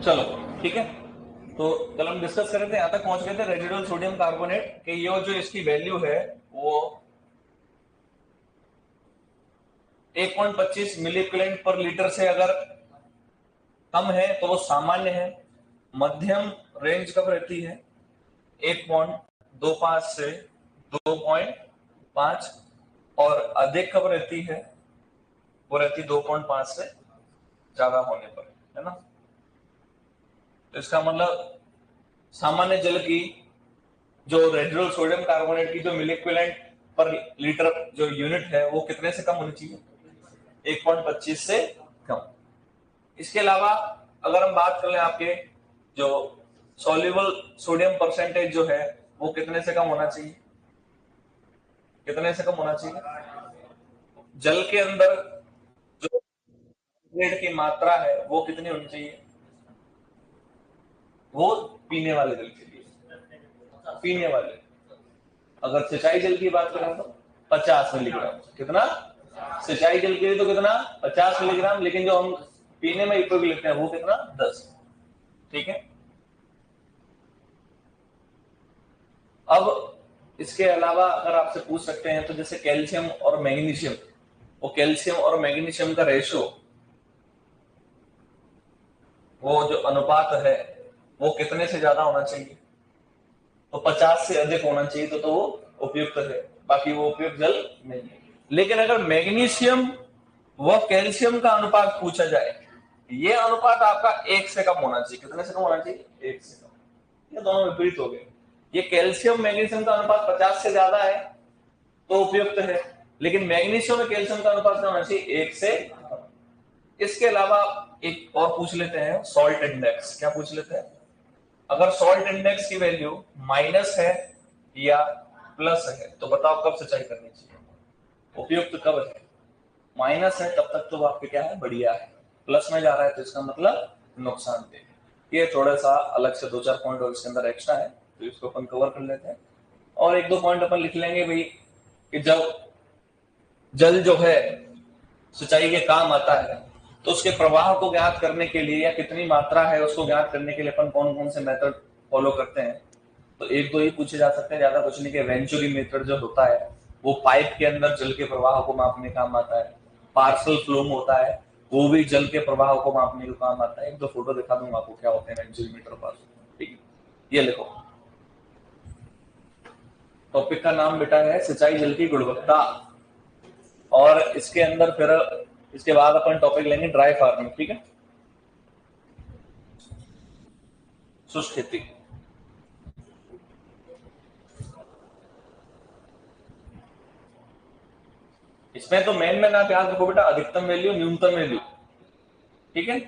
चलो ठीक है, तो कल हम डिस्कस कर रहे थे, यहां तक पहुंच गए थे रेजिडुअल सोडियम कार्बोनेट कि ये जो इसकी वैल्यू है वो 1.25 मिली इक्विवेलेंट पर लीटर से अगर कम है तो वो सामान्य है। मध्यम रेंज कब रहती है? 1.25 से 2.5। और अधिक कब रहती है? वो रहती 2.5 से ज्यादा होने पर, है ना। तो इसका मतलब सामान्य जल की जो रेजिडुअल सोडियम कार्बोनेट की जो मिली इक्विवेलेंट पर लीटर जो यूनिट है वो कितने से कम होनी चाहिए? 1.25 से कम। इसके अलावा अगर हम बात कर लें आपके जो सॉल्युबल सोडियम परसेंटेज जो है वो कितने से कम होना चाहिए? कितने से कम होना चाहिए? जल के अंदर जो ग्रेड की मात्रा है वो कितनी होनी चाहिए? वो पीने वाले जल के लिए, पीने वाले। अगर सिंचाई जल की बात करें तो 50 मिलीग्राम। कितना? सिंचाई जल के लिए तो कितना? 50 मिलीग्राम। लेकिन जो हम पीने में उपयोग लेते हैं वो कितना? 10। ठीक है। अब इसके अलावा अगर आपसे पूछ सकते हैं तो जैसे कैल्शियम और मैग्नीशियम, वो कैल्शियम और मैग्नीशियम का रेशो, वो जो अनुपात है वो कितने से ज्यादा होना चाहिए? तो 50 से अधिक होना चाहिए तो वो उपयुक्त है, बाकी वो उपयुक्त जल नहीं है। लेकिन अगर मैग्नीशियम व कैल्शियम का अनुपात पूछा जाए, ये अनुपात आपका 1 से कम होना चाहिए। कितने से कम होना चाहिए? 1 से कम। ये दोनों विपरीत हो गए। ये कैल्शियम मैग्नीशियम का अनुपात 50 से ज्यादा है तो उपयुक्त है, लेकिन मैग्नीशियम और कैल्शियम का अनुपात क्या होना चाहिए? 1 से कम। इसके अलावा एक और पूछ लेते हैं, सॉल्ट इंडेक्स। क्या पूछ लेते हैं? अगर सॉल्ट इंडेक्स की वैल्यू माइनस है या प्लस है तो बताओ कब सिंचाई करनी चाहिए? उपयुक्त कब है? माइनस है तब तक तो आपके क्या है? बढ़िया है। प्लस में जा रहा है तो इसका मतलब नुकसानदेह। ये थोड़ा सा अलग से 2-4 पॉइंट और इसके अंदर एक्स्ट्रा है तो इसको अपन कवर कर लेते हैं। और 1-2 पॉइंट अपन लिख लेंगे भाई कि जब जल जो है सिंचाई के काम आता है तो उसके प्रवाह को ज्ञात करने के लिए या कितनी मात्रा है उसको ज्ञात करने के लिए अपन कौन कौन से मेथड फॉलो करते हैं? तो 1-2 ही पूछे जा सकते हैं, ज्यादा कुछ नहीं। कि वेंचुरी मेथड जो होता है वो पाइप के अंदर जल के प्रवाह को मापने काम आता है। पार्सल फ्लूम होता है वो भी जल के प्रवाह को मापने का काम आता है। 1-2 फोटो दिखा दूंगा आपको क्या होते हैं वेंचुरी मीटर और पार्सल। ठीक है, ये लिखो। टॉपिक का नाम बेटा है सिंचाई जल की गुणवत्ता। और इसके अंदर फिर इसके बाद अपन टॉपिक लेंगे ड्राई फार्मिंग। ठीक है, शुष्क खेती। इसमें तो मेन में आप याद रखो बेटा, अधिकतम वैल्यू न्यूनतम वैल्यू। ठीक है,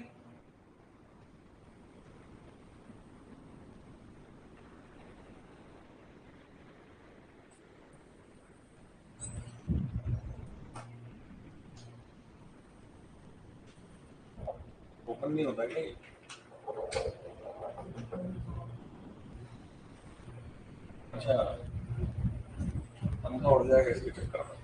ओपन नहीं होता क्या? अच्छा, पंखा उड़ जाएगा इसके चक्कर में।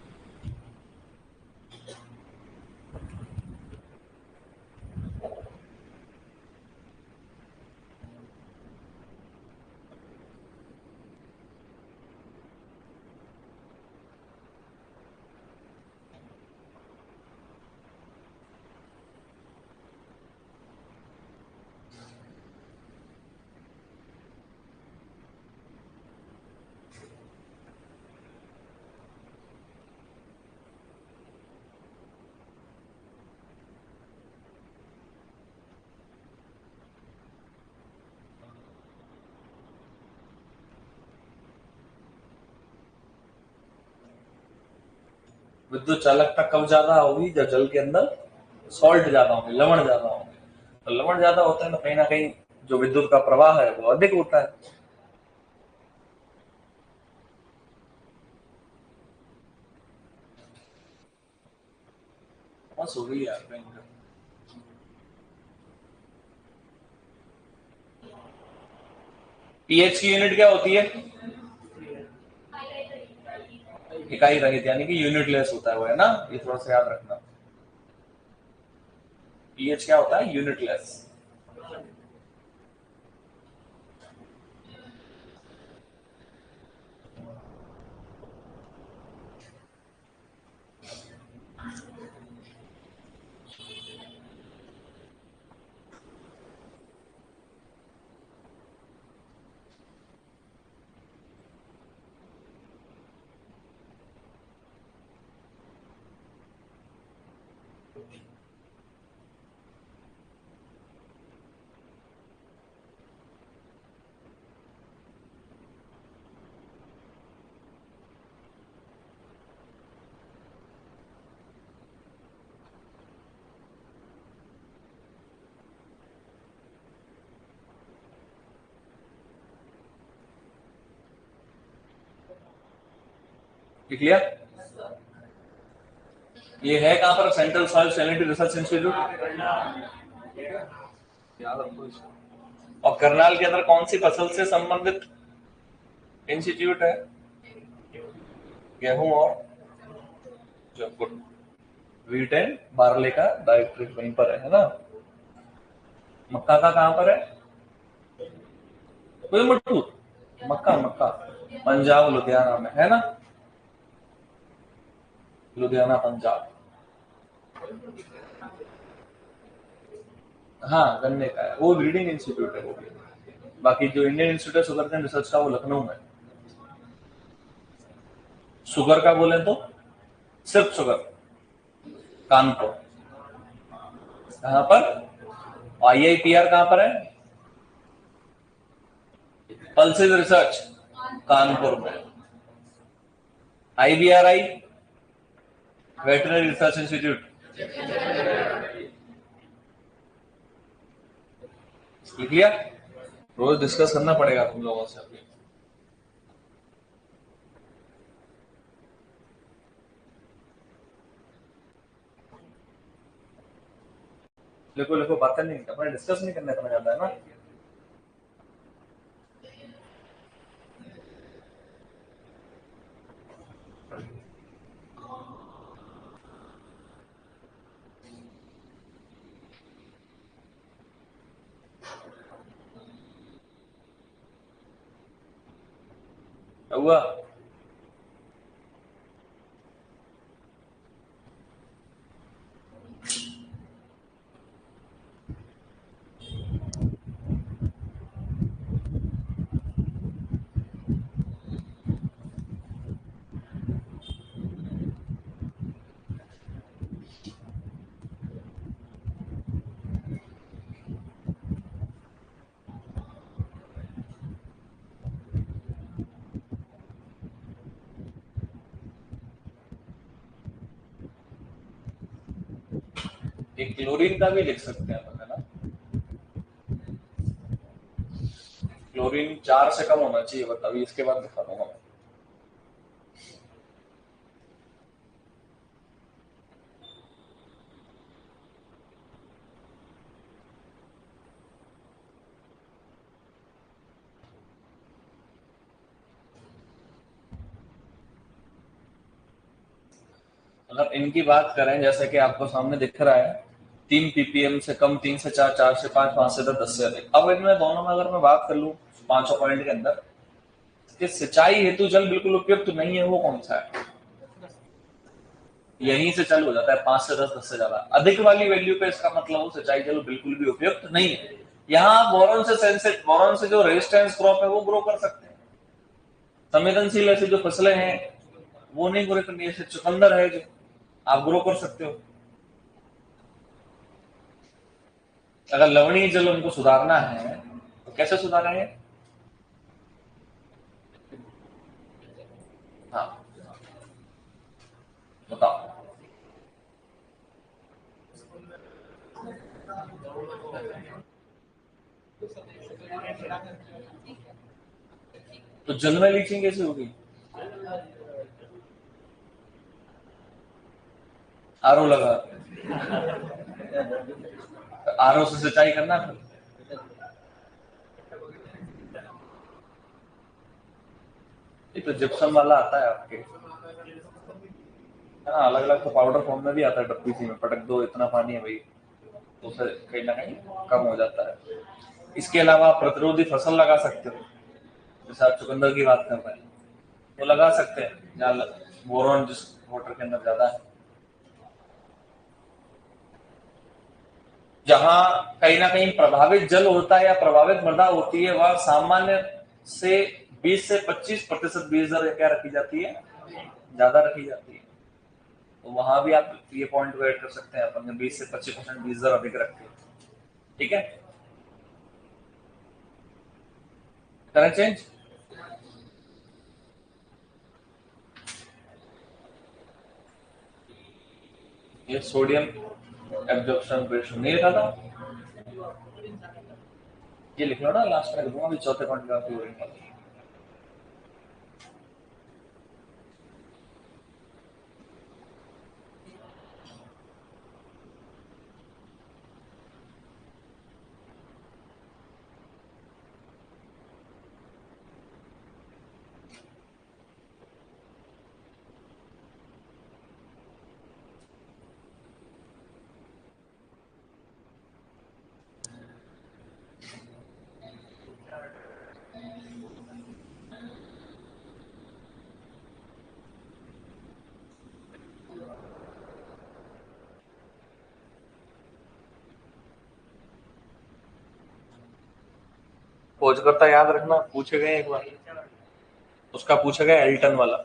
विद्युत चालकता कब ज्यादा होगी? जब जल के अंदर सॉल्ट ज्यादा होंगे, लवण ज्यादा होंगे। तो लवण ज्यादा होता है तो कहीं ना कहीं जो विद्युत का प्रवाह है वो अधिक होता है। बस हो गई यार। पीएच की यूनिट क्या होती है? इकाई रहित यानी कि यूनिटलेस होता है वो, है ना, ये थोड़ा सा याद रखना। पीएच क्या होता है? यूनिटलेस। क्लियर? ये है कहां पर? Central soil salinity research institute, याद रखो इसको। और करनाल के अंदर कौन सी फसल से संबंधित इंस्टीट्यूट है? गेहूं और जयपुर। व्हीट एंड बार्ले का डायरेक्टरेट वहीं पर है ना? मक्का का कहां पर है? कोयम्बटूर। मक्का मक्का पंजाब लुधियाना में है ना? लुधियाना पंजाब। हाँ गन्ने का है, वो ब्रीडिंग इंस्टीट्यूट है वो भी। बाकी जो Indian institute of sugar and research का वो लखनऊ में। शुगर का बोले तो सिर्फ शुगर कानपुर। कहां पर? आईआईपीआर कहां पर है? पल्सेस रिसर्च कानपुर में। आईबीआरआई वेटरनरी रिसर्च इंस्टीट्यूट लिख लिया। रोज डिस्कस करना पड़ेगा तुम लोगों से अभी। लिखो लिखो, बातें नहीं अपने डिस्कस नहीं करने इतना ज्यादा है ना। हुआ एक क्लोरीन का भी लिख सकते हैं अपन, है ना? क्लोरीन 4 से कम होना चाहिए, बट अभी इसके बाद दिखा दूंगा मैं। अगर इनकी बात करें, जैसे कि आपको सामने दिख रहा है 3 पीपीएम से कम, 3 से 4, 4 से 5, 5 से 10, 10 से अधिक। अब इनमें दोनों में अगर मैं बात कर लूं पांचों पॉइंट के अंदर कि सिंचाई हेतु जल बिल्कुल उपयुक्त नहीं है, वो कौन सा है? यहीं से चालू हो जाता है 5 से 10, 10 से ज्यादा। अधिक वाली वैल्यू पे इसका मतलब वो सिंचाई जल बिल्कुल भी उपयुक्त नहीं है। यहाँ बोरॉन से जो रेजिस्टेंस क्रॉप है वो ग्रो कर सकते हैं। संवेदनशील ऐसी जो फसलें हैं वो नहीं ग्रो करनी, जैसे चुकंदर है जो आप ग्रो कर सकते हो। अगर लवणीय जल उनको सुधारना है तो कैसे सुधारेंगे? हाँ बताओ। तो जल में लीचिंग कैसे होगी? आरओ लगा, आरओ से सिंचाई करना फिर। ये तो जिप्सम वाला आता है आपके, है ना, अलग अलग तो पाउडर फॉर्म में भी आता है, डब्बी सी में पटक दो, इतना पानी है भाई, तो उससे कहीं ना कहीं कम हो जाता है। इसके अलावा आप प्रतिरोधी फसल लगा सकते हो, जैसे आप चुकंदर की बात कर रहे हैं, वो लगा सकते हैं जहाँ बोरॉन जिस वाटर के अंदर ज्यादा है। जहां कहीं ना कहीं प्रभावित जल होता है या प्रभावित मृदा होती है, वह सामान्य से 20 से 25% बीज दर क्या रखी जाती है, ज्यादा रखी जाती है। तो वहां भी आप ये पॉइंट को ऐड कर सकते हैं अपन ने, 20 से 25% बीज दर अधिक रखते हैं। ठीक है, करें चेंज। ये सोडियम एब्जॉर्प्शन रेशियो नहीं लिखा था, ये लिख लो ना, लास्ट में लिख दूंगा, अभी चौथे पॉइंट का क्लोरीन। खोजकर्ता याद रखना, पूछे गए एक बार, उसका पूछा गया एल्टन वाला।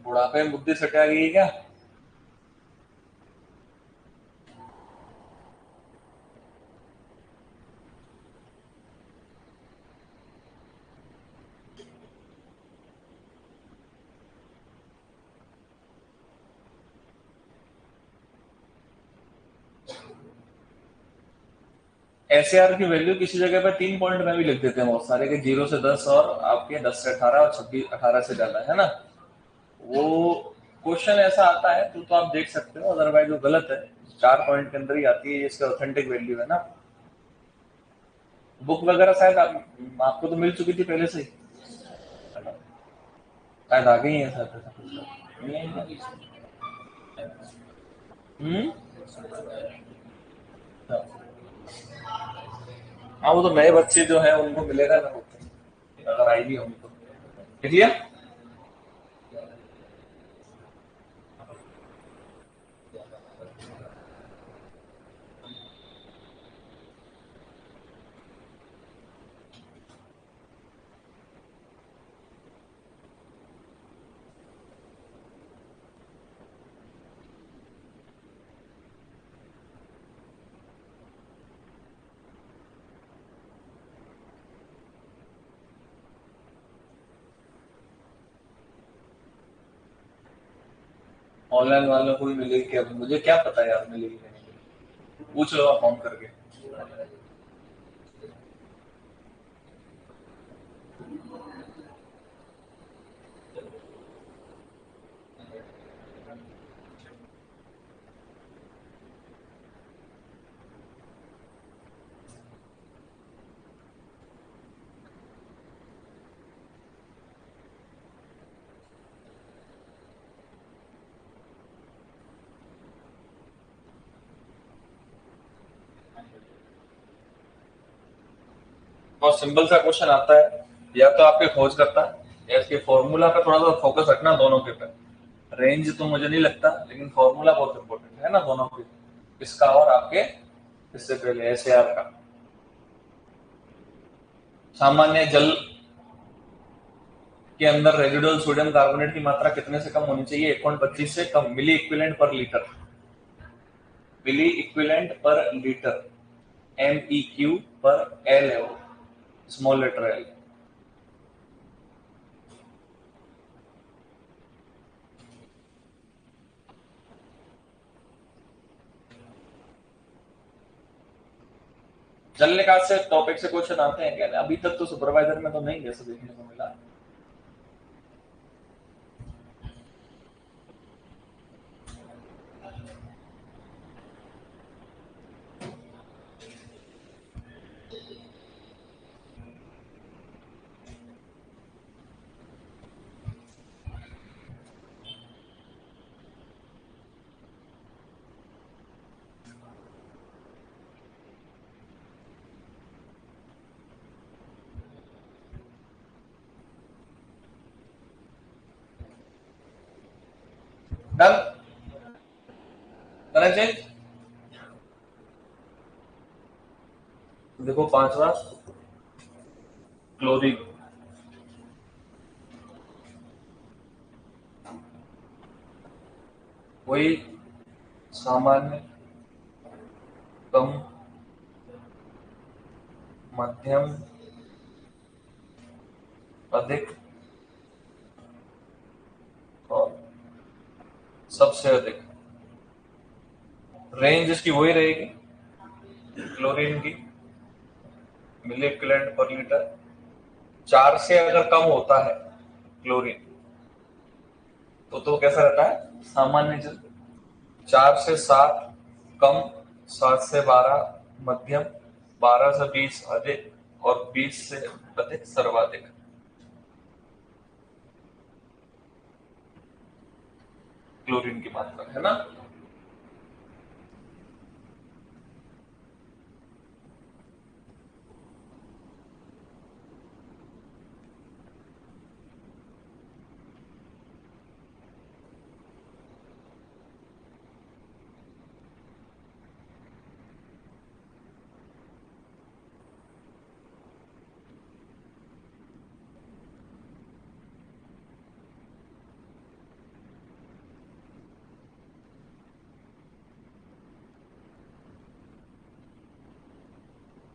बुढ़ापे में बुद्धि सटा गई क्या? एसएआर की वैल्यू किसी जगह पे 3 पॉइंट में भी लिख देते हैं बहुत सारे, कि 0 से 10 और आपके 10 से 18 और 26 18 से ज्यादा, है ना। वो क्वेश्चन ऐसा आता है तो आप देख सकते हो, अदरवाइज वो गलत है। 4 पॉइंट के अंदर ही आती है, ये इसका ऑथेंटिक वैल्यू है ना। बुक वगैरह शायद आपको तो मिल चुकी थी पहले से ही, शायद आ गई है शायद। हम्म, हाँ वो तो नए बच्चे जो है उनको मिलेगा ना, अगर आई भी होंगी तो। देख लिया। ऑनलाइन वालों को भी मिलेगी क्या, मुझे क्या पता यार, मिलेगी नहीं मिलेगी, पूछ लो आप फोन करके। बहुत सिंपल सा क्वेश्चन आता है, या तो आपके खोज करता है या इसके फॉर्मूला पे थोड़ा सा फोकस रखना, दोनों के पे। रेंज तो मुझे नहीं लगता, लेकिन फॉर्मूला बहुत इंपॉर्टेंट है ना दोनों के, इसका और आपके इससे पहले एसएआर का। सामान्य जल के अंदर रेजिडुअल सोडियम कार्बोनेट की मात्रा कितने से कम होनी चाहिए? 1.25 से कम मिली इक्विवेलेंट पर लीटर, मिली इक्विवेलेंट पर लीटर, MEQ पर एल है वो, स्मॉल लेटर एल। जल निकास से टॉपिक से क्वेश्चन आते हैं क्या? अभी तक तो सुपरवाइजर में तो नहीं जैसे देखने को मिला। डन, देखो पांचवा क्लोरीन, वही सामान्य, कम, मध्यम, अधिक और सबसे अधिक। रेंज इसकी वही रहेगी क्लोरीन की, मिली इक्विवेलेंट पर लीटर। 4 से अगर कम होता है क्लोरीन तो कैसा रहता है? सामान्य जल। 4 से 7 कम, 7 से 12 मध्यम, 12 से 20 अधिक और 20 से अधिक सर्वाधिक। क्लोरीन की मात्रा है ना।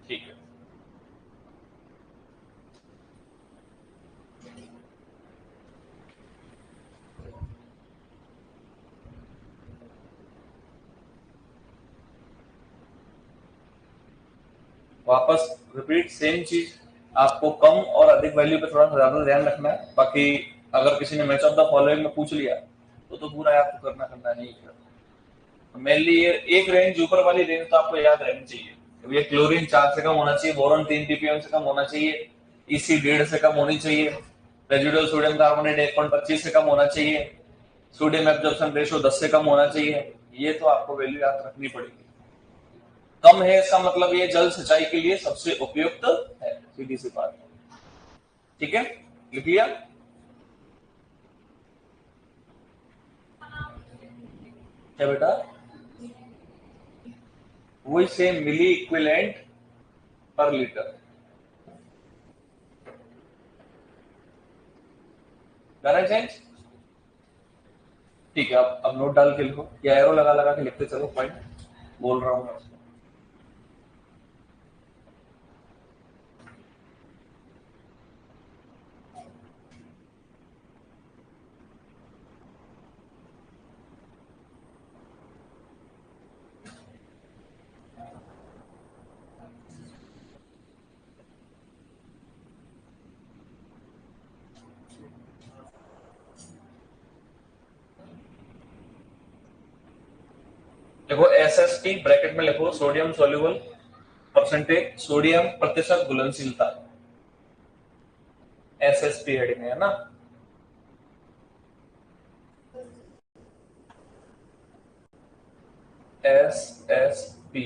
ठीक है, वापस रिपीट सेम चीज। आपको कम और अधिक वैल्यू पे थोड़ा सा ज्यादा ध्यान रखना है। बाकी अगर किसी ने मैच ऑफ द फॉलोइंग में पूछ लिया तो पूरा आपको करना नहीं है। मेनली ये एक रेंज, ऊपर वाली रेंज तो आपको याद रहनी चाहिए। ये क्लोरीन 4 से कम होना चाहिए, बोरॉन 3 ppm से कम होना चाहिए, EC 1.5 से कम होनी चाहिए, रेजिडुअल सोडियम कार्बोनेट 1.25 से कम होना चाहिए, सोडियम एब्जॉर्प्शन रेशियो 10 से कम होना चाहिए। ये तो आपको वैल्यू याद रखनी पड़ेगी। कम है इसका मतलब ये जल सिंचाई के लिए सबसे उपयुक्त है, सीधी सी बात। ठीक है, लिख लिया। क्या बेटा? वही सेम, मिली इक्विवेलेंट पर लीटर। करना चेंज। ठीक है, अब नोट डाल के लिखो या एरो लगा लगा के लिखते चलो, पॉइंट बोल रहा हूं मैं। देखो SST ब्रैकेट में लिखो, सोडियम सोल्यूबल परसेंटेज, सोडियम प्रतिशत घुलनशीलता, SSP हेडिंग है ना। SSP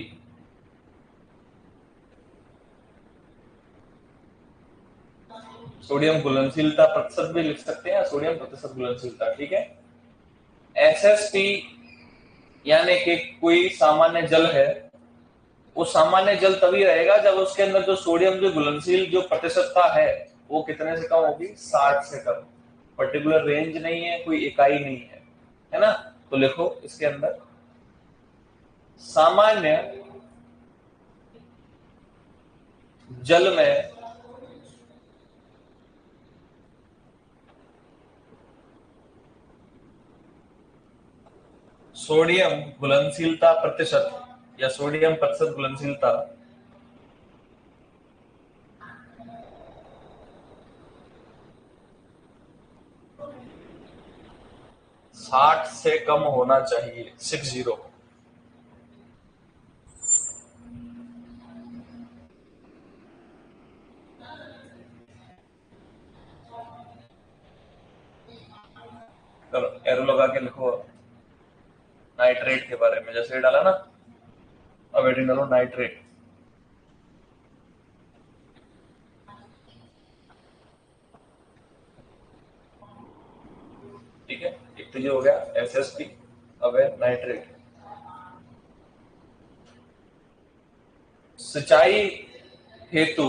सोडियम घुलनशीलता प्रतिशत भी लिख सकते हैं या सोडियम प्रतिशत घुलनशीलता। ठीक है, SST यानी कि कोई सामान्य जल है, वो सामान्य जल तभी रहेगा जब उसके अंदर जो सोडियम की घुलनशील जो प्रतिशतता है वो कितने से कम होगी, 60 से कम। पर्टिकुलर रेंज नहीं है, कोई इकाई नहीं है ना। तो लिखो इसके अंदर सामान्य जल में सोडियम घुलनशीलता प्रतिशत या सोडियम प्रतिशत घुलनशीलता 60 से कम होना चाहिए, 60। चलो एरो लगा के लिखो नाइट्रेट के बारे में, जैसे डाला ना, अब एडिंग डालो नाइट्रेट। ठीक है, एक तो ये हो गया SSP, अब है नाइट्रेट। सिंचाई हेतु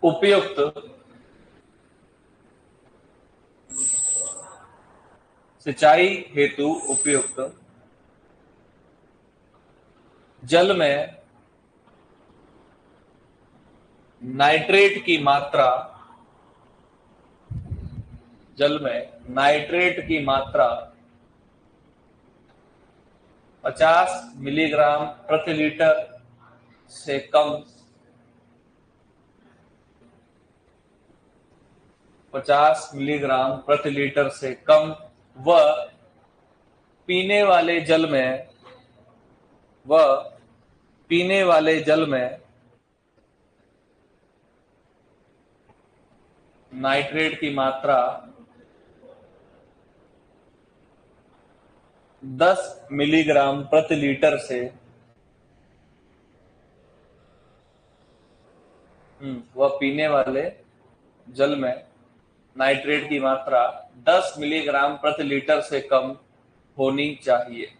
उपयुक्त जल में नाइट्रेट की मात्रा 50 मिलीग्राम प्रति लीटर से कम, 50 मिलीग्राम प्रति लीटर से कम व पीने वाले जल में नाइट्रेट की मात्रा 10 मिलीग्राम प्रति लीटर से वह पीने वाले जल में नाइट्रेट की मात्रा 10 मिलीग्राम प्रति लीटर से कम होनी चाहिए।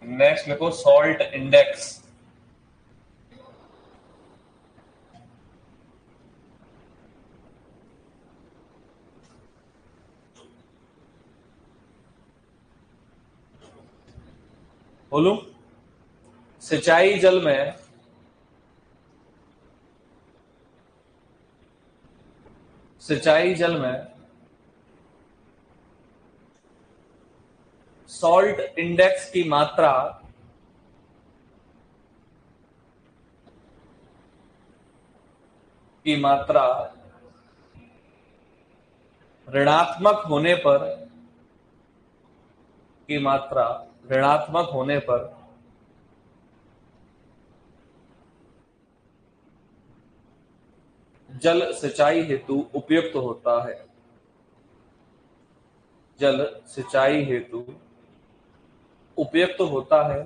नेक्स्ट लिखो सॉल्ट इंडेक्स। बोलू, सिंचाई जल में सॉल्ट इंडेक्स की मात्रा ऋणात्मक होने पर जल सिंचाई हेतु उपयुक्त होता है।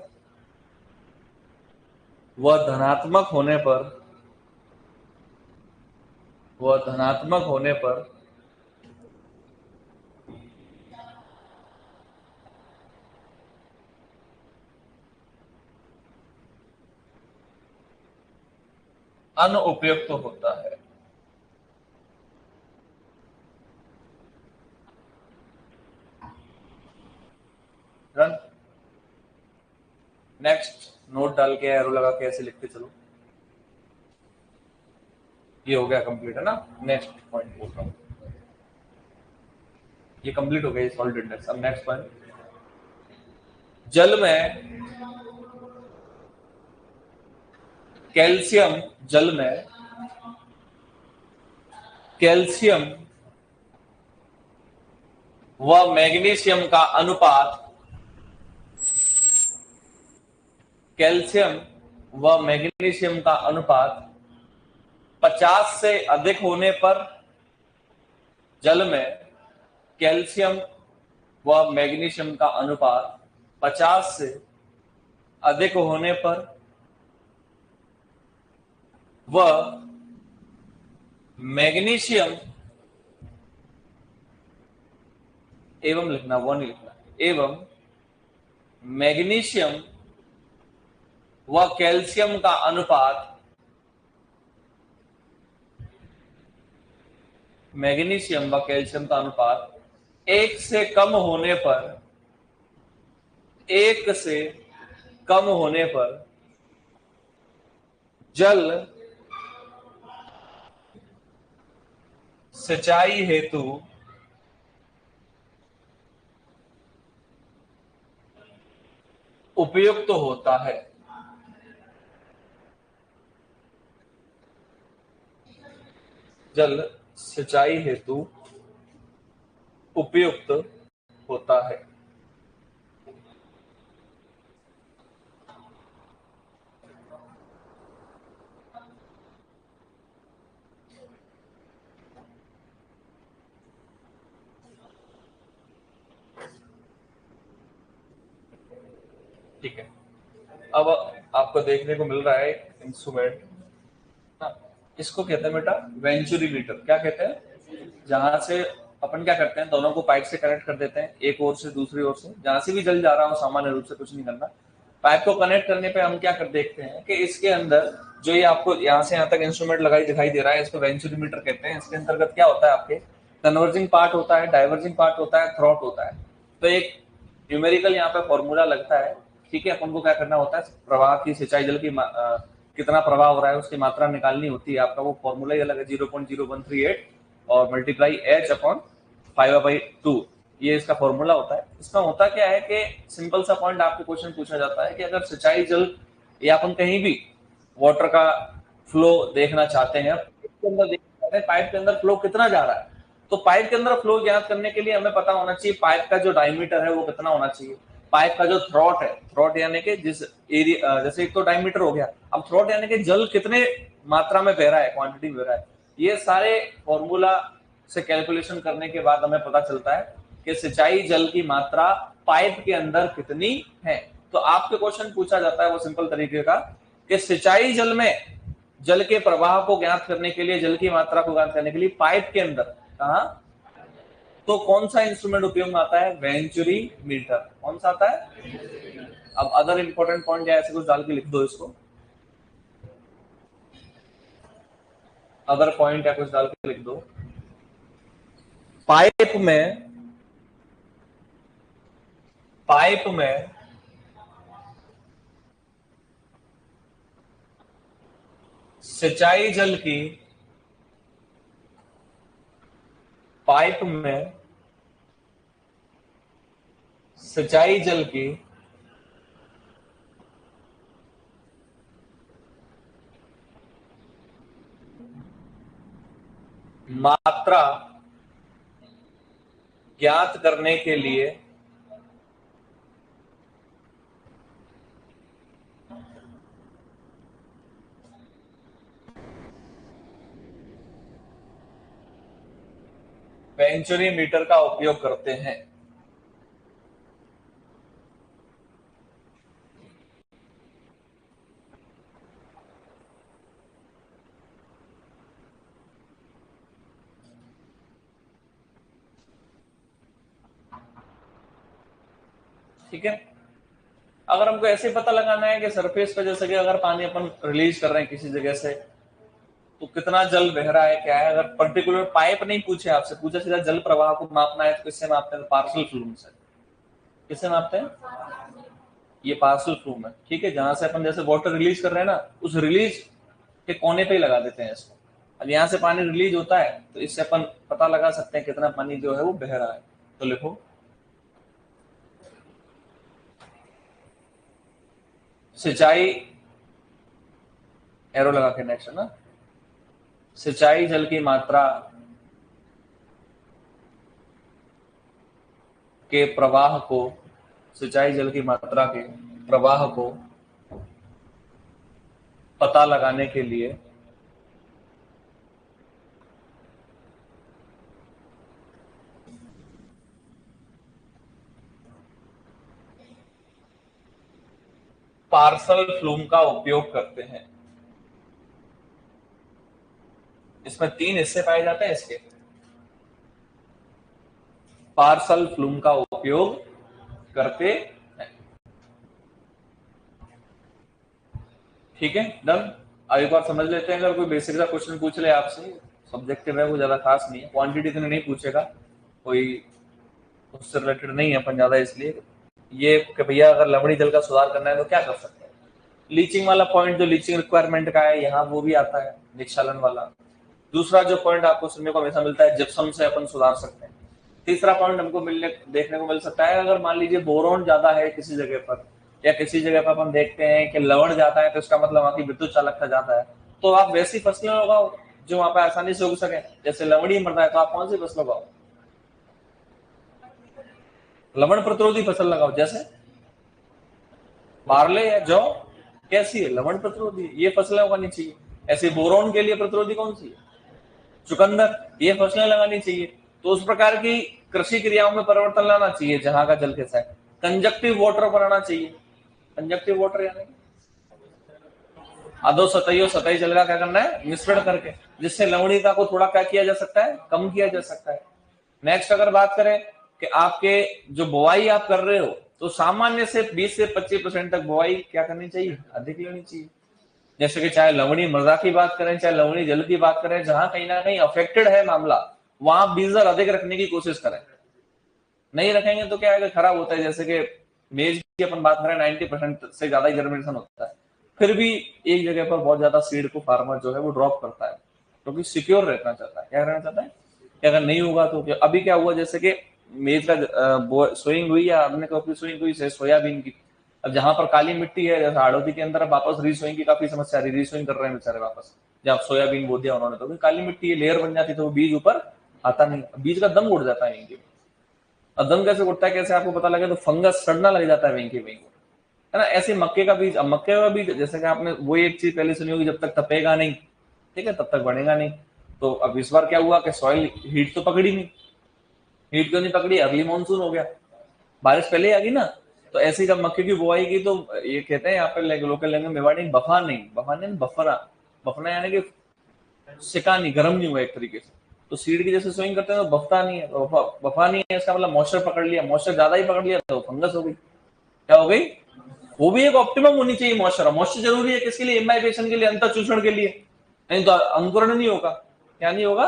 वह धनात्मक होने पर अनुपयुक्त होता है। नेक्स्ट नोट डाल के एरो लगा के ऐसे लिखते चलो। ये हो गया कंप्लीट है ना। नेक्स्ट पॉइंट बोल रहा हूं, ये कंप्लीट हो गया सॉल्ट इंडेक्स। अब नेक्स्ट पॉइंट, जल में कैल्शियम व मैग्नीशियम का अनुपात 50 से अधिक होने पर जल में कैल्शियम व मैग्नीशियम का अनुपात 50 से अधिक होने पर व मैग्नीशियम एवं लिखना, वो नहीं लिखना, एवं मैग्नीशियम व कैल्शियम का अनुपात मैग्नीशियम व कैल्शियम का अनुपात 1 से कम होने पर 1 से कम होने पर जल सिंचाई हेतु उपयुक्त होता है। जल सिंचाई हेतु उपयुक्त होता है। ठीक है, अब आपको देखने को मिल रहा है इंस्ट्रूमेंट, इसको कहते हैं बेटा वेंचुरी मीटर। क्या कहते हैं? जहां से अपन क्या करते हैं, दोनों को पाइप से कनेक्ट कर देते हैं, एक ओर से दूसरी ओर से, जहां से भी जल जा रहा हो सामान्य रूप से कुछ नहीं करना। पाइप को कनेक्ट करने पे हम क्या कर देखते हैं कि इसके अंदर जो ये आपको यहाँ से यहाँ तक इंस्ट्रूमेंट लगाई दिखाई दे रहा है, इसको वेंचुरी मीटर कहते हैं। इसके अंतर्गत क्या होता है, आपके कन्वर्जिंग पार्ट होता है, डाइवर्जिंग पार्ट होता है, थ्रॉट होता है। तो एक न्यूमेरिकल यहाँ पे फॉर्मूला लगता है। ठीक है, अपन को क्या करना होता है, प्रवाह की, सिंचाई जल की कितना प्रवाह हो रहा है उसकी मात्रा निकालनी होती है। आपका वो फॉर्मूला ही अलग है, 0.0138 और मल्टीप्लाई H अपॉन 5/2, ये इसका फॉर्मूला होता है। इसमें होता क्या है कि सिंपल सा पॉइंट आपके क्वेश्चन पूछा जाता है कि अगर सिंचाई जल या अपन कहीं भी वाटर का फ्लो देखना चाहते हैं, पाइप के अंदर फ्लो कितना जा रहा है, तो पाइप के अंदर फ्लो ज्ञात करने के लिए हमें पता होना चाहिए पाइप का जो डायमीटर है वो कितना होना चाहिए, पाइप का जो थ्रॉट है, थ्रॉट यानी कि जिस एरिया, जैसे एक तो डायमीटर हो गया, अब थ्रॉट यानी कि जल कितने मात्रा में बह रहा है, क्वांटिटी में बह रहा है। ये सारे फॉर्मूला से कैलकुलेशन करने के बाद हमें पता चलता है कि सिंचाई जल की मात्रा पाइप के अंदर कितनी है। तो आपके क्वेश्चन पूछा जाता है वो सिंपल तरीके का कि सिंचाई जल में जल के प्रवाह को ज्ञात करने के लिए, जल की मात्रा को ज्ञात करने के लिए पाइप के अंदर कहा, तो कौन सा इंस्ट्रूमेंट उपयोग में आता है, वेंचुरी मीटर। कौन सा आता है? अब अदर इंपॉर्टेंट पॉइंट या ऐसे कुछ डाल के लिख दो इसको, अदर पॉइंट या कुछ डाल के लिख दो। पाइप में सिंचाई जल की, पाइप में सिंचाई जल की मात्रा ज्ञात करने के लिए वेंचुरी मीटर का उपयोग करते हैं। ठीक है, अगर हमको ऐसे पता लगाना है कि सरफेस पे जैसे कि अगर पानी अपन रिलीज कर रहे हैं किसी जगह से, तो कितना जल बह रहा है, क्या है, अगर पर्टिकुलर पाइप नहीं पूछे आपसे, पूछा सीधा जल प्रवाह को मापना है, तो किससे मापते हैं, पार्शियल फ्लूम से। किससे मापते हैं? ये पार्शियल फ्लूम है। ठीक है, जहां से अपन जैसे वाटर रिलीज कर रहे हैं ना, उस रिलीज के कोने पे ही लगा देते हैं इसको। अब यहाँ से पानी रिलीज होता है तो इससे अपन पता लगा सकते हैं कितना पानी जो है वो बह रहा है। तो लिखो सिंचाई, एरो लगा के नेक्स्ट है ना, सिंचाई जल की मात्रा के प्रवाह को, सिंचाई जल की मात्रा के प्रवाह को पता लगाने के लिए पार्सल फ्लूम का उपयोग करते हैं। इसमें 3 हिस्से पाए जाते हैं इसके। पार्सल फ्लूम का उपयोग करते हैं। ठीक है, डन। अब एक बार समझ लेते हैं, अगर कोई बेसिक सा क्वेश्चन पूछ ले आपसे, सब्जेक्टिव है, वो ज्यादा खास नहीं है, क्वांटिटी इतनी नहीं पूछेगा, कोई उससे रिलेटेड नहीं है अपन ज्यादा, इसलिए ये कि भैया अगर लवणी जल का सुधार करना है तो क्या कर सकते हैं। लीचिंग वाला पॉइंट जो लीचिंग रिक्वायरमेंट का है, यहाँ वो भी आता है, निक्षालन वाला। दूसरा जो पॉइंट आपको सुनने को हमेशा मिलता है, जिप्सम से अपन सुधार सकते हैं। तीसरा पॉइंट हमको देखने को मिल सकता है, अगर मान लीजिए बोरोन ज्यादा है किसी जगह पर, या किसी जगह पर अपन देखते हैं कि लवण ज्यादा है, तो इसका मतलब वहां की विद्युत चालकता ज्यादा है, तो आप वैसी फसलें उगाओ जो वहां पर आसानी से उग सके। जैसे लवणी मृदा है तो आप कौन सी फसल उगाओ? लवण प्रतिरोधी फसल लगाओ, जैसे बार्ले या जौ। कैसी है? लवण प्रतिरोधी, ये फसलें उगानी चाहिए। ऐसे बोरोन के लिए प्रतिरोधी कौन सी है? चुकंदर, ये फसलें लगानी चाहिए। तो उस प्रकार की कृषि क्रियाओं में परिवर्तन लाना चाहिए जहां का जल कैसा है। कंजक्टिव वाटर बनाना चाहिए। कंजक्टिव वाटर यानी अधो सतही और सतही जल का क्या करना है? मिश्रण करके, जिससे लवणीयता को थोड़ा क्या किया जा सकता है? कम किया जा सकता है। नेक्स्ट अगर बात करें कि आपके जो बुआई आप कर रहे हो, तो सामान्य से 20 से 25% तक बुआई क्या करनी चाहिए? अधिक लेनी चाहिए। जैसे कि चाहे लवणी मृदा की बात करें, चाहे लवणी जल की बात करें, जहां कहीं ना कहीं अफेक्टेड है मामला, वहां बीज दर अधिक रखने की कोशिश करें। नहीं रखेंगे तो क्या है, खराब होता है। जैसे कि मेज की अपन बात करें, 90% से ज्यादा ही जर्मिनेशन होता है, फिर भी एक जगह पर बहुत ज्यादा सीड को फार्मर जो है वो ड्रॉप करता है, क्योंकि तो सिक्योर रहना चाहता है। क्या रहना चाहता है कि अगर नहीं होगा तो क्या। अभी क्या हुआ, जैसे कि मेज का सोइंग हुई, या हमने कभी सोइंग हुई से सोयाबीन की। अब जहां पर काली मिट्टी है, जैसे हाड़ोती के अंदर वापस रीसोइंग की काफी समस्या आ रही, रीसोइंग कर रहे हैं बेचारे वापस। जब सोयाबीन बो दिया उन्होंने, तो काली मिट्टी है, लेयर बन जाती, तो बीज ऊपर आता नहीं, बीज का दम उड़ जाता है इनके। अब दम कैसे उठता है, कैसे आपको पता लगे, तो फंगस सड़ना लग जाता है वहीं है ना। ऐसे मक्के का बीज, अब मक्के का बीज जैसे कि आपने वो एक चीज पहले सुनी होगी, जब तक तपेगा नहीं, ठीक है, तब तक बढ़ेगा नहीं। तो अब इस बार क्या हुआ कि सॉइल हीट तो पकड़ी नहीं। हीट क्यों नहीं पकड़ी? अर्ली मानसून हो गया, बारिश पहले आ गई ना। तो ऐसे जब मक्के की बुआई की, तो ये कहते हैं यहाँ पे लोकल लैंग्वेज मेवाड़ी, बफा नहीं, बफा नहीं, बफरा। बफना यानी कि सिका नहीं, गर्म नहीं हुआ एक तरीके से। तो सीड की जैसे सोइंग करते हैं तो बफता नहीं है, तो बफा नहीं है, इसका मतलब मॉइस्चर पकड़ लिया, मॉइस्चर ज्यादा ही पकड़ लिया तो फंगस हो गई। क्या हो गई? वो भी एक ऑप्टिमम होनी चाहिए मॉइस्चर। मॉइस्चर जरूरी है किसके लिए? इम्बाइबेशन के लिए, अंतर चूषण के लिए, नहीं तो अंकुरण नहीं होगा। क्या नहीं होगा?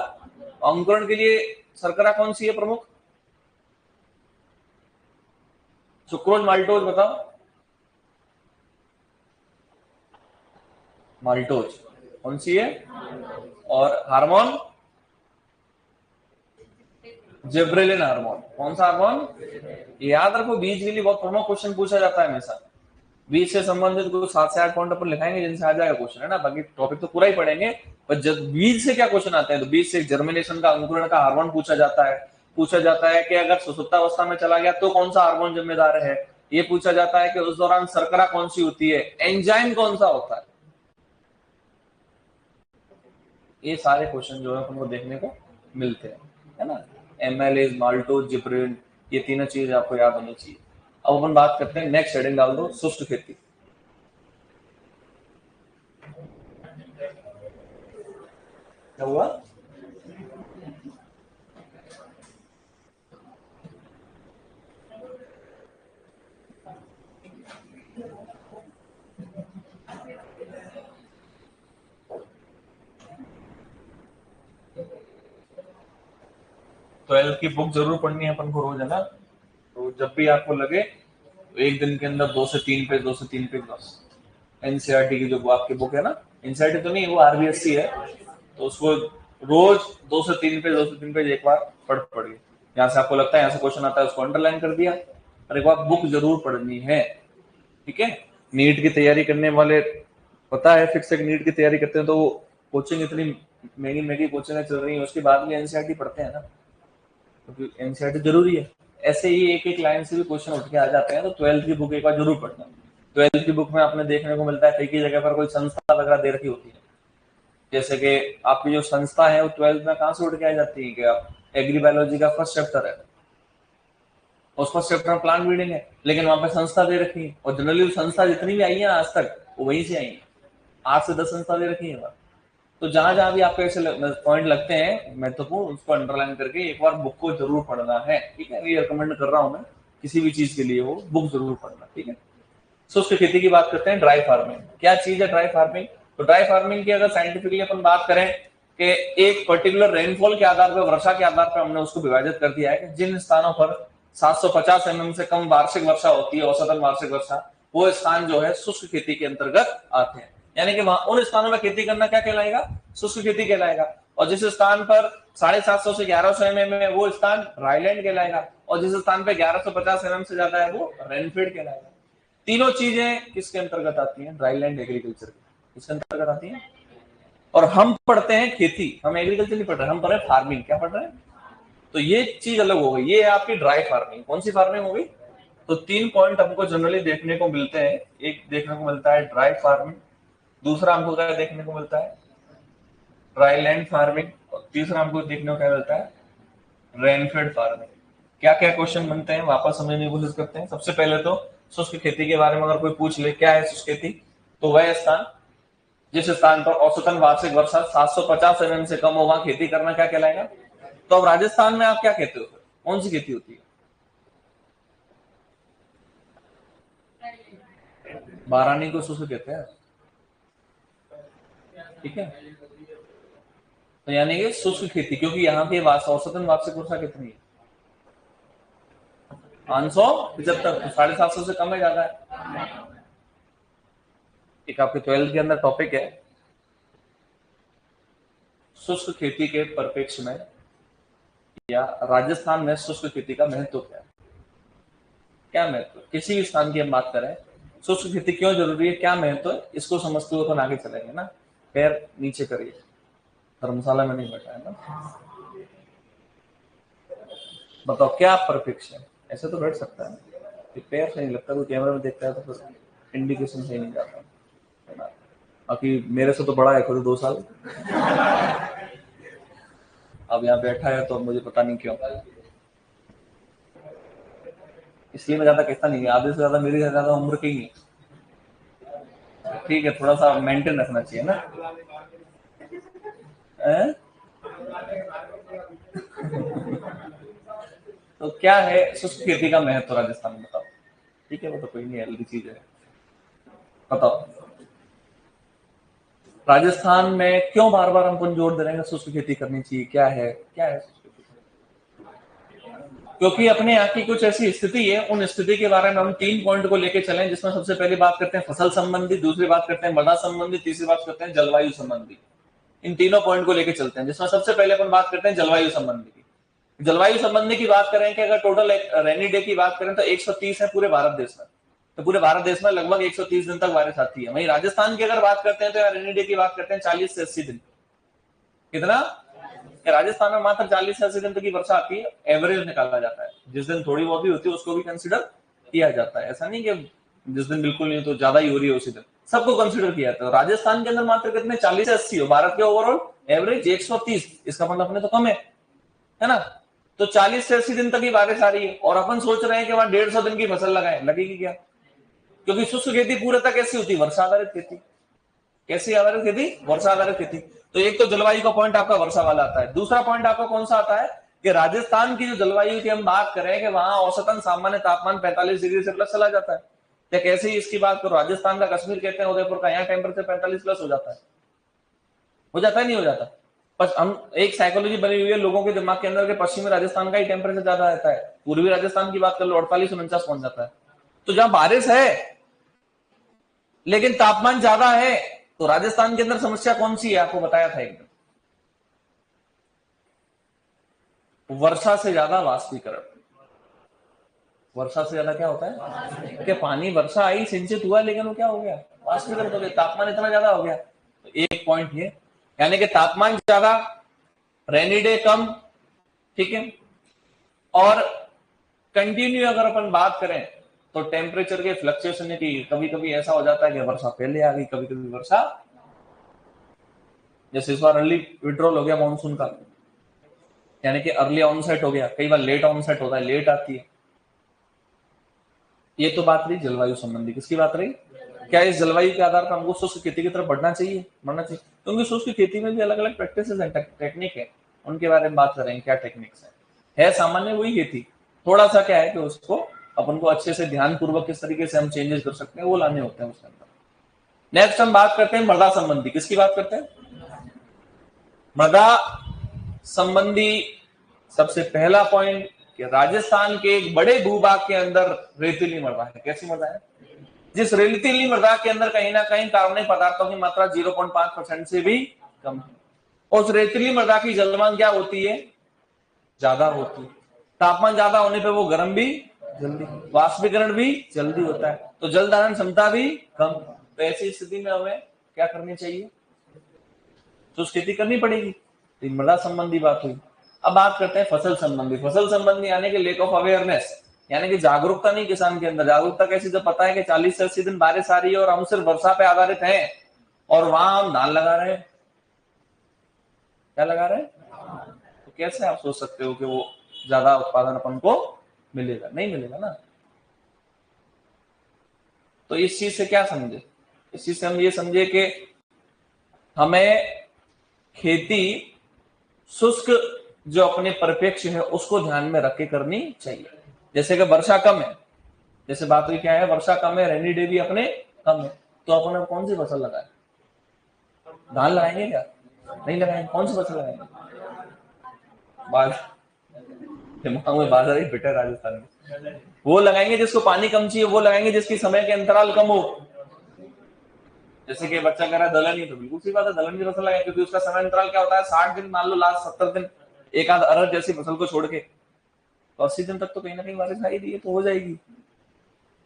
अंकुरण के लिए शर्करा कौन सी है प्रमुख? सुक्रोज, माल्टोज, बताओ। माल्टोज कौन सी है? और हार्मोन? Gibberellin hormone. कौन सा हार्मोन? याद रखो, बीज के लिए बहुत प्रमुख क्वेश्चन पूछा जाता है हमेशा। बीज से संबंधित कुछ 7 से 8 पॉइंट अपन लिखाएंगे जिनसे आ जाएगा क्वेश्चन, है ना। बाकी टॉपिक तो पूरा ही पढ़ेंगे, पर जब बीज से क्या क्वेश्चन आते हैं, तो बीज से जर्मिनेशन का, अंकुरण का हार्मोन पूछा जाता है। पूछा जाता है कि अगर सुसुप्तावस्था में चला गया तो कौन सा हार्मोन जिम्मेदार है। ये पूछा जाता है कि उस दौरान शर्करा कौन सी होती है, एंजाइम कौन सा होता है। ये सारे क्वेश्चन जो है आपको देखने को मिलते हैं, है ना। एमएलएज, माल्टोज, जिब्रेलिन, ये तीनों चीज आपको याद होनी चाहिए। अब अपन बात करते हैं, नेक्स्ट हेडिंग डाल दो, शुष्क खेती। क्या हुआ? ट्वेल्थ की बुक जरूर पढ़नी है अपन को रोज, है ना। तो जब भी आपको लगे तो एक दिन के अंदर 2 से 3 पेज, 2 से 3 पेज बस। एनसीईआरटी की जो आपकी बुक है ना, एनसीईआरटी तो नहीं, वो आरबीएससी है, तो उसको रोज 2 से 3 पेज, 2 से 3 पेज एक बार पढ़ के, यहाँ से आपको लगता है यहाँ से क्वेश्चन आता है, उसको अंडरलाइन कर दिया, और एक बार बुक जरूर पढ़नी है। ठीक है। नीट की तैयारी करने वाले, पता है फिक्स नीट की तैयारी करते हैं, तो कोचिंग इतनी महंगी महंगी कोचिंग चल रही है, उसके बाद भी एनसीईआरटी पढ़ते हैं ना, क्योंकि एनसीईआरटी जरूरी है। ऐसे ही एक एक लाइन से भी क्वेश्चन उठ के आ जाते हैं, तो 12th की बुक एक बार जरूर पढ़ना। 12th की बुक में आपने देखने को मिलता है कई कई जगह पर कोई संस्था वगैरह दे रखी होती है, जैसे कि आपकी जो संस्था है वो 12th में कहाँ से उठ के आ जाती है कि आप एग्री बायोलॉजी का फर्स्ट चैप्टर है, उस पर चैप्टर में प्लांट ब्रीडिंग है, लेकिन वहां पे संस्था दे रखी है, और जनरली संस्था जितनी भी आई है आज तक वो वहीं से आई है, 8 से 10 संस्था दे रखी है। तो जहां जहां भी आपको ऐसे पॉइंट लगते हैं महत्वपूर्ण, उसको अंडरलाइन करके एक बार बुक को जरूर पढ़ना है, ठीक है। ये रिकमेंड कर रहा हूं मैं, किसी भी चीज के लिए वो बुक जरूर पढ़ना, ठीक है। शुष्क खेती की बात करते हैं। ड्राई फार्मिंग क्या चीज है? ड्राई फार्मिंग, तो ड्राई फार्मिंग की अगर साइंटिफिकली अपन बात करें कि एक पर्टिकुलर रेनफॉल के आधार पर, वर्षा के आधार पर हमने उसको विभाजित कर दिया है कि जिन स्थानों पर 750 mm से कम वार्षिक वर्षा होती है, औसतन वार्षिक वर्षा, वो स्थान जो है शुष्क खेती के अंतर्गत आते हैं। यानी कि वहां उन स्थानों में खेती करना क्या कहलाएगा? शुष्क खेती कहलाएगा। और जिस स्थान पर 750 से 1100 mm है वो स्थान ड्राईलैंड कहलाएगा, और जिस स्थान पे 1150 mm से ज्यादा है वो रेनफील्ड कहलाएगा। तीनों चीजें किसके अंतर्गत आती हैं? ड्राईलैंड एग्रीकल्चर के, किसके अंतर्गत आती हैं? और हम पढ़ते हैं खेती, हम एग्रीकल्चर नहीं पढ़ रहे, हम पढ़ रहे हैं फार्मिंग। क्या पढ़ रहे हैं? तो ये चीज अलग हो गई, ये है आपकी ड्राई फार्मिंग। कौन सी फार्मिंग हो गई? तो 3 पॉइंट हमको जनरली देखने को मिलते हैं। एक देखने को मिलता है ड्राई फार्मिंग, दूसरा हमको क्या देखने को मिलता है? ड्राई लैंड फार्मिंग, और तीसरा हमको देखने को क्या मिलता है? Rainfed farming. क्या क्या क्वेश्चन बनते हैं वापस समझने की कोशिश करते हैं। सबसे पहले तो शुष्क खेती के बारे में अगर कोई पूछ ले क्या है शुष्क खेती, तो वह स्थान जिस स्थान पर औसतन वार्षिक वर्षा 750 mm से कम हो वहां खेती करना क्या कहलाएगा? तो अब राजस्थान में आप क्या कहते हो? कौन सी खेती होती है? बारानी को शुष्क कहते हैं, ठीक है। तो यानी कि शुष्क खेती, क्योंकि यहाँ पे औसतन वार्षिक वर्षा कितनी है? 575, 750 से कम है, ज्यादा है। एक आपके 12th के अंदर टॉपिक है शुष्क खेती के परिप्रेक्ष्य में, या राजस्थान में शुष्क खेती का महत्व क्या है? क्या महत्व? किसी भी स्थान की हम बात करें, शुष्क खेती क्यों जरूरी है, क्या महत्व है, इसको समझते हुए अपन आगे चलेंगे ना। पैर नीचे करिए, धर्मशाला में नहीं बैठा है ना। बताओ क्या परिप्रेक्ष्य है? ऐसे तो बैठ सकता है, पैर से नहीं लगता, कोई कैमरा में देखता है तो बस इंडिकेशन से नहीं जाता है ना। बाकी मेरे से तो बड़ा है खुद 2 साल, अब यहाँ बैठा है तो मुझे पता नहीं क्यों, इसलिए मैं ज्यादा कहता नहीं, आधे से ज्यादा मेरी ज्यादा उम्र की ही है, ठीक है। थोड़ा सा मेंटेन रखना चाहिए ना। तो क्या है शुष्क खेती का महत्व राजस्थान में, बताओ। ठीक है, वो तो कोई नहीं, हेल्दी चीज है। बताओ राजस्थान में क्यों बार बार हम जोर दे रहे हैं शुष्क खेती करनी चाहिए, क्या है? क्या है? क्योंकि अपने यहाँ की कुछ ऐसी स्थिति है, उन स्थिति के बारे में हम 3 पॉइंट को लेकर चलें, जिसमें सबसे पहली बात करते हैं फसल संबंधी, दूसरी बात करते हैं मृदा संबंधी, तीसरी बात करते हैं जलवायु संबंधी। इन तीनों पॉइंट को लेकर चलते हैं, जिसमें सबसे पहले अपन बात करते हैं जलवायु संबंधी की। जलवायु संबंधी की बात करें कि अगर टोटल रेनी डे की बात करें तो 130 है पूरे भारत देश में, तो पूरे भारत देश में लगभग 130 दिन तक बारिश आती है। वहीं राजस्थान की अगर बात करते हैं तो रेनी डे की बात करते हैं 40 से 80 दिन। कितना? राजस्थान में मात्र 40 से 80 दिन तक की वर्षा आती है, एवरेज निकाला जाता है। जिस दिन थोड़ी बहुत भी होती है उसको भी कंसिडर किया जाता है, ऐसा नहीं कि जिस दिन बिल्कुल नहीं तो ज्यादा ही हो रही है उसी दिन, सबको कंसिडर किया जाता है। राजस्थान के अंदर मात्र कितने? 40 से 80 हो, भारत के ओवरऑल एवरेज 130, इसका मतलब अपने तो कम है ना। तो 40 से 80 दिन तक की बारिश आ रही है, और अपन सोच रहे हैं कि वहां 150 दिन की फसल लगाएं, लगेगी क्या? क्योंकि शुष्क खेती पूरे तक कैसी होती है? वर्षा आधारित खेती। कैसी आधारित खेती? वर्षा आधारित खेती। तो एक तो जलवायु का पॉइंट आपका वर्षा वाला आता है। दूसरा पॉइंट आपका कौन सा आता है कि राजस्थान की जो जलवायु की हम बात करें कि वहां औसतन सामान्य तापमान 45 डिग्री से प्लस चला जाता है। तो कैसे ही इसकी बात करो, राजस्थान का कश्मीर कहते हैं उदयपुर का, यहाँ टेम्परेचर 45 प्लस हो जाता है। हो जाता है नहीं हो जाता? बस हम एक साइकोलॉजी बनी हुई है लोगों के दिमाग के अंदर के पश्चिमी राजस्थान का ही टेम्परेचर ज्यादा रहता है, पूर्वी राजस्थान की बात कर लो 48-49 पहुंच जाता है। तो जहां बारिश है लेकिन तापमान ज्यादा है, तो राजस्थान के अंदर समस्या कौन सी है? आपको बताया था एकदम, वर्षा से ज्यादा वाष्पीकरण। वर्षा से ज्यादा क्या होता है कि पानी वर्षा आई, सिंचित हुआ, लेकिन वो क्या हो गया? वाष्पीकरण हो गया, तापमान इतना ज्यादा हो गया। तो एक पॉइंट ये, यानी कि तापमान ज्यादा, रेनी डे कम, ठीक है। और कंटिन्यू अगर अपन बात करें तो टेम्परेचर के फ्लक्चुएशन की, कभी कभी ऐसा हो जाता है कि वर्षा पहले आ गई, कभी कभी वर्षा, जैसे इस बार अर्ली विड्रॉल हो गया मानसून का, यानी कि अर्ली ऑनसेट हो गया, कई बार लेट ऑनसेट होता है, लेट आती है। ये तो बात रही जलवायु संबंधी। किसकी बात रही? क्या इस जलवायु के आधार पर हमको शुष्क खेती की तरफ बढ़ना चाहिए? क्योंकि शुष्क खेती में भी अलग अलग प्रैक्टिसेस हैं, टेक्निक है, उनके बारे में बात करेंगे क्या टेक्निक्स है सामान्य वही खेती, थोड़ा सा क्या है कि उसको अपन को अच्छे से ध्यान पूर्वक किस तरीके से हम चेंजेस कर सकते हैं वो लाने होते हैं उसके अंदर। नेक्स्ट हम बात करते हैं मृदा संबंधी। किसकी बात करते हैं? मृदा संबंधी सबसे पहला पॉइंट कि राजस्थान के एक बड़े भूभाग के अंदर रेतीली मृदा है। कैसी मृदा है? जिस रेतीली मृदा के अंदर कहीं ना कहीं कार्बनिक पदार्थों की मात्रा 0.5% से भी कम है। उस रेतीली मृदा की जलमान क्या होती है? ज्यादा होती है। तापमान ज्यादा होने पे वो गर्म भी जल्दी, वाष्पीकरण भी जल्दी होता है, तो जल धारण क्षमता भी कम। तो ऐसी स्थिति में हमें क्या करनी चाहिए? तो खेती करनी पड़ेगी। तो मृदा संबंधी बात हुई। अब बात करते हैं फसल संबंधी। फसल संबंधी यानी कि लेक ऑफ अवेयरनेस, यानी कि जागरूकता नहीं किसान के अंदर। जागरूकता कैसी? जब पता है कि 40 से 80 दिन बारिश आ रही है और हम सिर्फ वर्षा पे आधारित हैं और वहां हम धान लगा रहे हैं। क्या लगा रहे हैं? तो कैसे आप सोच सकते हो कि वो ज्यादा उत्पादन अपन को मिलेगा? नहीं मिलेगा ना। तो इस चीज से क्या समझे? इस चीज से हम ये समझे कि हमें खेती शुष्क जो अपने परिप्रेक्ष्य है उसको ध्यान में रख के करनी चाहिए। जैसे कि वर्षा कम है, जैसे बात हुई क्या है, वर्षा कम है, रेनी डे भी अपने कम है, तो अपन अब कौन सी फसल लगाए? धान लगाएंगे क्या? नहीं लगाएंगे। कौन सी फसल लगाएंगे? दिमाग में बाजरा ही फिट है राजस्थान में। वो लगाएंगे जिसको पानी कम चाहिए, वो लगाएंगे जिसकी समय के अंतराल कम हो। जैसे कि बच्चा कह रहा है दलहनी, तो बिल्कुल सी बात है, दलहनी की फसल लगाएंगे क्योंकि उसका समय अंतराल क्या होता है? 60 दिन, मान लो लास्ट 70 दिन, एक आध अरहर जैसी फसल को छोड़ के, तो 80 दिन तक तो कहीं ना कहीं बारिश आ ही रही है, तो हो जाएगी।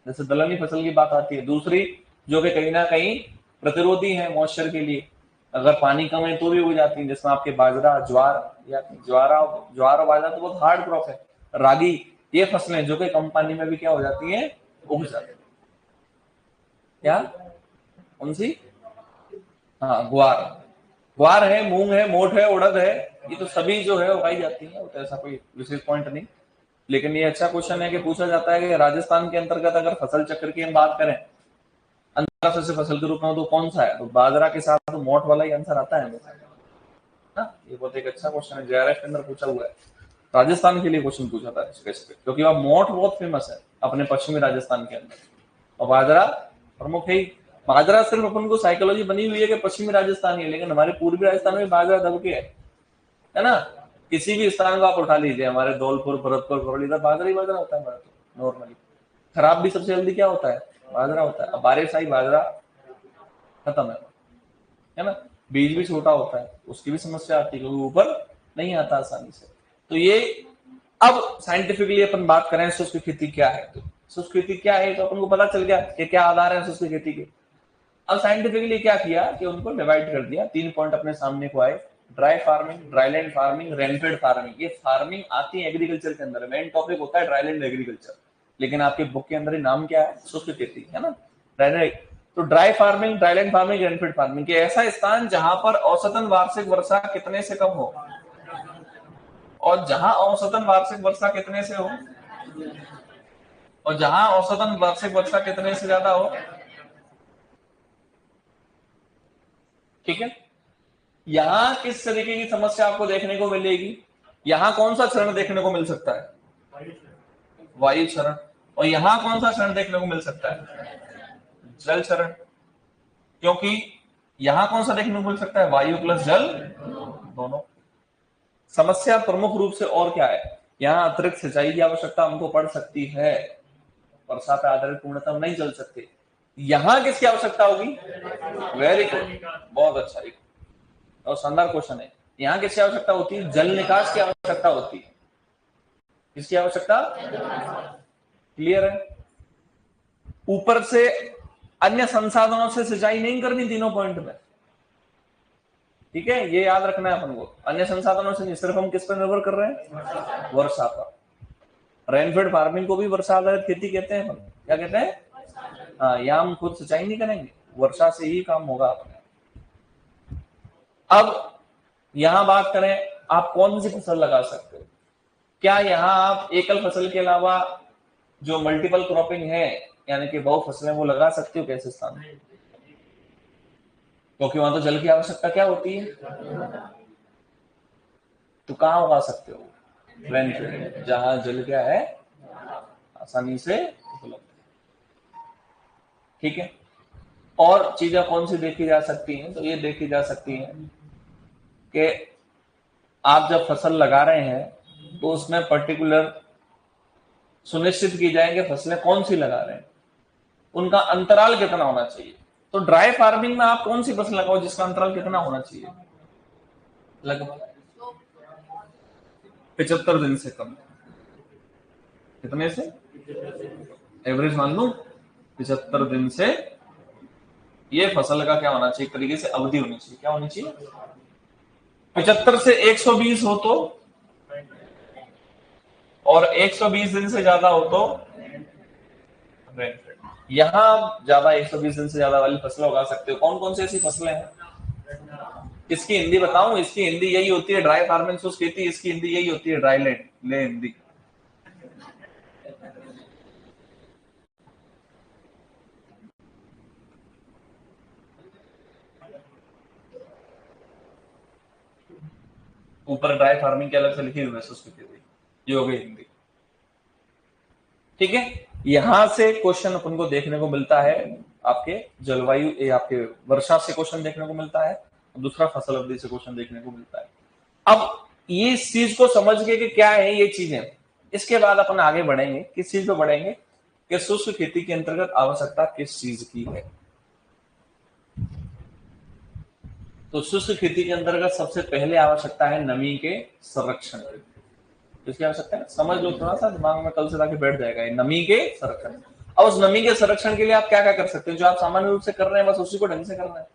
जैसे दलहनी फसल की बात आती है। दूसरी जो कि कहीं ना कहीं प्रतिरोधी है मॉइस्चर के लिए, अगर पानी कम है तो भी उग जाती है, जिसमें आपके बाजरा, ज्वार या ज्वार और बाजरा तो बहुत हार्ड क्रॉप है, रागी, ये फसलें जो कि कम पानी में भी क्या हो जाती है? उग जाती है। क्या कौन सी? हाँ, ग्वार। ग्वार है, मूंग है, मोठ है, उड़द है, ये तो सभी जो है उगाई जाती है, तो ऐसा कोई विशेष पॉइंट नहीं। लेकिन ये अच्छा क्वेश्चन है कि पूछा जाता है कि राजस्थान के अंतर्गत अगर फसल चक्र की हम बात करें अंतर से फसल के रूप में, तो कौन सा है? तो बाजरा के साथ तो मोठ वाला ही आंसर आता है ना। ये बहुत एक अच्छा क्वेश्चन है, जेआरएफ के अंदर पूछा हुआ है, राजस्थान के लिए क्वेश्चन पूछा था क्योंकि वह मोठ बहुत फेमस है अपने पश्चिमी राजस्थान के अंदर, और बाजरा प्रमुख है ही। बाजरा सिर्फ अपन को साइकोलॉजी बनी हुई है कि पश्चिमी राजस्थान है, लेकिन हमारे पूर्वी राजस्थान में बाजरा दबके है ना। किसी भी स्थान को आप उठा लीजिए, हमारे धौलपुर, भरतपुर, करौली, इधर बाजरा ही बाजरा होता है हमारा तो नॉर्मली। खराब भी सबसे जल्दी क्या होता है? बाजरा होता है। अब बारिश आई, बाजरा खत्म है ना। बीज भी छोटा होता है, उसकी भी समस्या आती है क्योंकि ऊपर नहीं आता आसानी से। तो ये अब साइंटिफिकली अपन बात करें शुष्क खेती क्या है, तो शुष्क खेती क्या है तो अपन को पता चल गया कि क्या आधार है शुष्क खेती के। अब साइंटिफिकली क्या किया कि उनको डिवाइड कर दिया, 3 पॉइंट अपने सामने को आए। Dry farming, dryland farming, rainfed farming. ये फार्मिंग आती है एग्रीकल्चर के अंदर, मेन टॉपिक होता है ड्राईलैंड एग्रीकल्चर, लेकिन आपके बुक के अंदर ही नाम क्या है? शुष्क खेती, है ना। तो dry farming, dryland farming, rainfed farming के ऐसा स्थान जहां पर औसतन वार्षिक वर्षा कितने से कम हो, और जहां औसतन वार्षिक वर्षा कितने से हो, और जहां औसतन वार्षिक वर्षा कितने से ज्यादा हो। ठीक है। यहां किस तरीके की समस्या आपको देखने को मिलेगी? यहां कौन सा क्षरण देखने को मिल सकता है? वायु क्षरण। और यहां कौन सा क्षरण देखने को मिल सकता है? जल क्षरण। क्योंकि यहां कौन सा देखने को मिल सकता है? वायु प्लस जल दोनों। समस्या प्रमुख रूप से और क्या है? यहां अतिरिक्त सिंचाई की आवश्यकता हमको पड़ सकती है, वर्षा पे आधारित पूर्णतः नहीं चल सकते। यहां किसकी आवश्यकता होगी? वेरी गुड, बहुत अच्छा, और शानदार क्वेश्चन है। यहाँ किसकी आवश्यकता होती है? जल निकास की आवश्यकता होती है। किसकी आवश्यकता? क्लियर है। ऊपर से अन्य संसाधनों से सिंचाई नहीं करनी तीनों पॉइंट में, ठीक है, ये याद रखना है अपन को। अन्य संसाधनों से नहीं, सिर्फ हम किस पर निर्भर कर रहे हैं? वर्षा पर। रेनफेड फार्मिंग को भी वर्षा आधारित खेती कहते हैं। क्या कहते हैं? हाँ, यहाँ हम खुद सिंचाई नहीं करेंगे, वर्षा से ही काम होगा अपने। अब यहां बात करें आप कौन सी फसल लगा सकते हो। क्या यहां आप एकल फसल के अलावा जो मल्टीपल क्रॉपिंग है यानी कि बहु फसलें वो लगा सकते हो कैसे स्थान में? क्योंकि वहां तो जल की आवश्यकता क्या होती है, तो कहाँ उगा सकते हो? रेनफेड, जहां जल क्या है आसानी से उपलब्ध। ठीक है, और चीजें कौन सी देखी जा सकती हैं? तो ये देखी जा सकती हैं कि आप जब फसल लगा रहे हैं तो उसमें पर्टिकुलर सुनिश्चित की जाए कि फसलें कौन सी लगा रहे हैं, उनका अंतराल कितना होना चाहिए। तो ड्राई फार्मिंग में आप कौन सी फसल लगाओ जिसका अंतराल कितना होना चाहिए? लगभग 75 दिन से कम। कितने से? एवरेज मान लो 75 दिन से ये फसल का क्या होना चाहिए, एक तरीके से अवधि होनी चाहिए। क्या होनी चाहिए? 75 से 120 हो तो, और 120 दिन से ज्यादा हो तो रेनफेड। यहां ज्यादा 120 दिन से ज्यादा वाली फसलें उगा सकते हो। कौन कौन सी ऐसी फसलें हैं? इसकी हिंदी बताऊं? इसकी हिंदी यही होती है ड्राई फार्मिंग शुष्क खेती। इसकी हिंदी यही होती है ड्राई लैंड, ले हिंदी। ऊपर ड्राई फार्मिंग के अलग से लिखी हुई है शुष्क खेती, ये हो गई हिंदी। ठीक है, यहां से क्वेश्चन अपन को देखने को मिलता है आपके जलवायु, आपके वर्षा से क्वेश्चन देखने को मिलता है, दूसरा फसल अवधि से क्वेश्चन देखने को मिलता है। अब ये इस चीज को समझ के कि क्या है ये चीजें, इसके बाद अपन आगे बढ़ेंगे। किस चीज पे बढ़ेंगे कि शुष्क खेती के अंतर्गत आवश्यकता किस चीज की है। तो शुष्क खेती के अंतर्गत सबसे पहले आवश्यकता है नमी के संरक्षण की। इसकी आवश्यकता है, समझ लो थोड़ा सा दिमाग में, कल से लाके बैठ जाएगा ये नमी के संरक्षण। और उस नमी के संरक्षण के लिए आप क्या क्या कर सकते हो? जो आप सामान्य रूप से कर रहे हैं बस उसी को ढंग से करना है।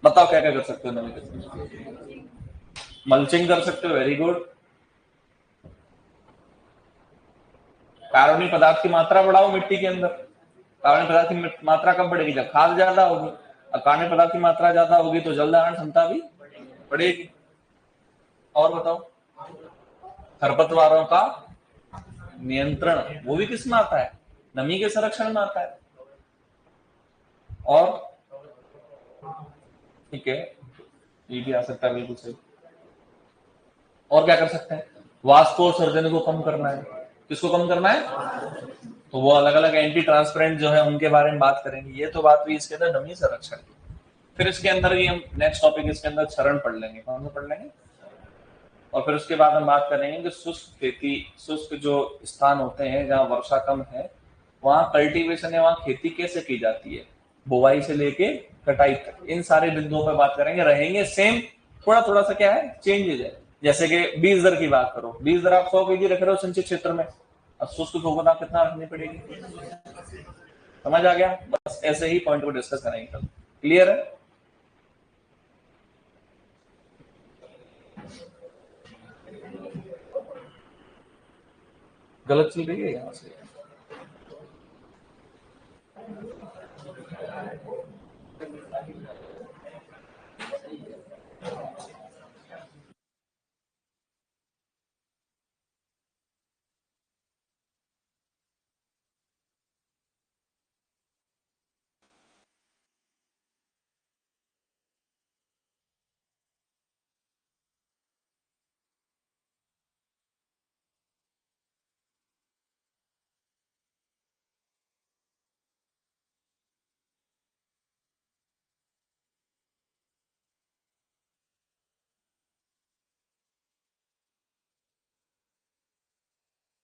बताओ क्या क्या कर सकते हो नमी के संरक्षण? मल्चिंग कर सकते हो, वेरी गुड। कार्बनिक पदार्थ की मात्रा बढ़ाओ मिट्टी के अंदर। कार्बनिक पदार्थ की मात्रा कब बढ़ेगी? जब खाद ज्यादा होगी। और कार्बनिक पदार्थ की मात्रा ज्यादा होगी तो जल धारण क्षमता भी बढ़ेगी। और बताओ, खरपतवारों का नियंत्रण, वो भी किस में आता है? नमी के संरक्षण में आता है। और ठीक है, ये भी आ सकता है, बिल्कुल सही। और क्या कर सकते हैं? वाष्पोत्सर्जन को कम करना है। किसको कम करना है? तो वो अलग अलग एंटी ट्रांसपेरेंट जो है उनके बारे में बात करेंगे। ये तो बात हुई इसके अंदर नमी संरक्षण की। फिर इसके अंदर ही हम नेक्स्ट टॉपिक इसके अंदर क्षरण पढ़ लेंगे। कौन सा पढ़ लेंगे? और फिर उसके बाद हम बात करेंगे कि शुष्क खेती, शुष्क जो स्थान होते हैं जहाँ वर्षा कम है, वहां कल्टीवेशन या वहां खेती कैसे की जाती है, बुवाई से लेके कटाई तक, इन सारे बिंदुओं पर बात करेंगे। रहेंगे सेम, थोड़ा थोड़ा सा क्या है चेंजेज है। जैसे कि बीज दर की बात करो, बीज दर आप 100 केजी रख रहे हो संचित क्षेत्र में, अब शुष्क दोगुना कितना रखनी पड़ेगी? समझ आ गया? बस ऐसे ही पॉइंट को डिस्कस करेंगे कल। क्लियर है? गलत चल रही है यहाँ से।